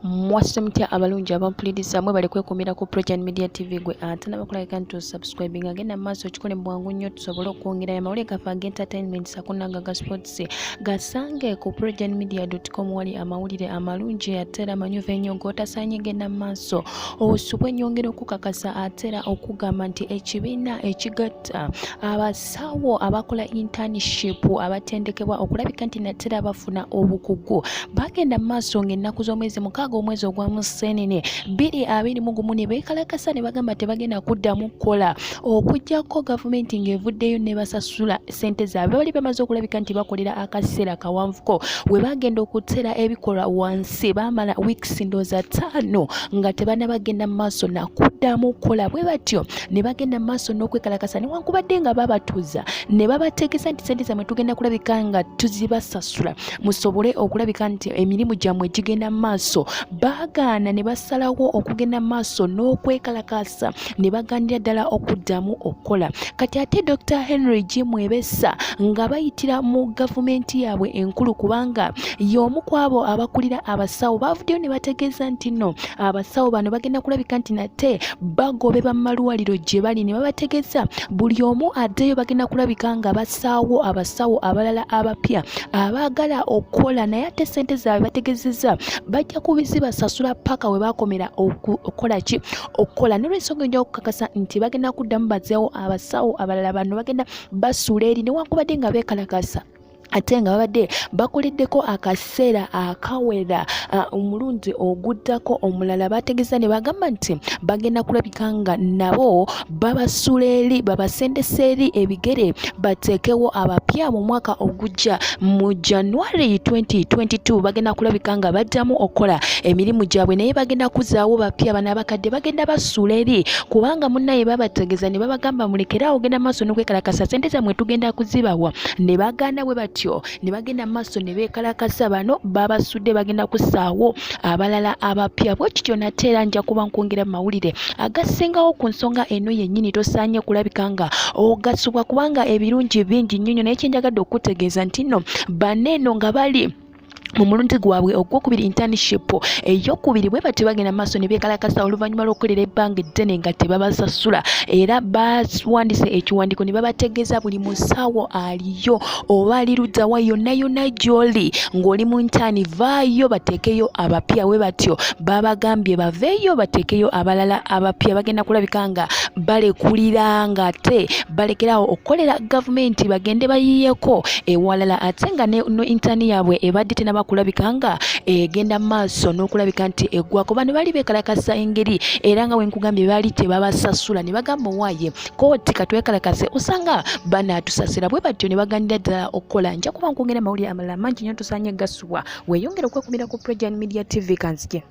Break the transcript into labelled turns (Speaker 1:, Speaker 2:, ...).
Speaker 1: Mwasemtya abalungi abampuliriza mwe bali kwekumira ku Project Media TV gwe ate nabakulabika nti subscribing agenda maaso kikole bwangu nnyo tusobole okwongera amawulire gafa entertainment sakunanga ga sports gasange ku projectmedia.com wali amawulire amalungi atera amanyuvu ennyo g'otasaanye genda maaso osubwe nyongera okukakasa atera okugamba nti ekibiina ekigatta abasawo abakola internship abatendekebwa okulabika nti natera bafuna obukugu bagenda maaso ng'ennaku z'omwezi mukaaga omwezi ogwa Museveni 2021 ne beekalakasa ne bagamba tebagenda kuddamu kukola okujjako gavumenti ng'evuddeyo ne basasula sente zaabwe bali bamaze okulabika nti bakolera akaseera kawanvuko we bagenda okuteera ebikolwa wansi bamala weeks ndooza 5 nga tebanabagenda mu maaso nakuddamu kukola bwe batyo ne bagenda mu maaso n'okwekalakasa newankubadde nga babatuuza ne babategeeza nti sente zammwe tugenda kulabika nga tuzibasasula musobole okulabika nti emirimu gyammwe gigenda mu maaso baagaana ne basalawo okugenda maaso n'okwekalakasa ne bagandira ddala okuddamu okukola kati ate Dr. Henry G Mwebesa nga bayitira mu gavumenti yaabwe enkulu kubanga y'omu ku abo abakulira abasawo bavuddeyo ne bategeeza nti no abasawo bano bagenda kulabika nti nate bagobeba mu malwaliro gye bali ne babategeeza buli omu addeyo bagenda kulabika nga basaawo abasawo abalala abapya abaagala okukola naye ate sente zaabwe bategeezezza bajja kubizibasasula paka we bakomera okukola ki okukola n'olwensonga ejja okukakasa nti bagenda kuddamu bazzeewo abasawo abalala bano bagenda basuula eri newankubadde nga beekalakasa ate nga babadde bakoleddeko akaseera akawera omulundi oguddako omulala bategeeza ne bagamba nti bagenda kulabika nga nabo babasuula eri babasendesa eri ebigere bateekewo abapya mu mwaka ogujja mu January 2022 bagenda kulabika nga baddamu okukola emirimu gyabwe naye bagenda kuzaawo bapya bano abakadde bagenda basuula eri kubanga munnaye babategeeza ne babagamba mulekerawo ogenda maaso n'okwekalakasa sente zammwe tugenda kuzibawa ne bagaana bwe batyo ne bagenda maaso ne beekalakasa bano babasudde bagenda kusaawo abalala abapya bwe kityo nateera nja kuba nkwongera mu mawulire agasingawo ku nsonga eno yennyini tosaanye kulabika nga ogasubwa kubanga ebirungi bingi nnyo naye kyenjagadde okutegeeza nti nno baneeno nga bali mu mulundi gwabwe ogwokubiri internship eyokubiri bwe bati bagenda maaso ne beekalakasa oluvannyuma lw'okukolera ebbanga eddene nga tebabasasula era bawandise ekiwandiiko ne babategeeza buli musawo aliyo oba ali luddawa yonna yonna gy'oli ng'oli mu intern vaayo bateekeyo abapya bwe batyo babagambye baveeyo bateekeyo abalala abapya bagenda kulabika nga balekulira nga ate balekerawo okukolera gavumenti bagende bayiiyeko ewalala ate nga no intern yaabwe ebadde tena bakulabika nga egenda maaso n'okulabika nti eggwako bano bali beekalakasa engeri era nga wenkugambye baali tebabasasula ne bagamba waaye kooti katwekalakase osanga banaatusasira bwe batyo ne bagandira ddala okukola nja kuba nkwongera mawulire amalala mangi nnyo tusaanye gasubwa weeyongera okwekumira ku Project Media TV kanzige.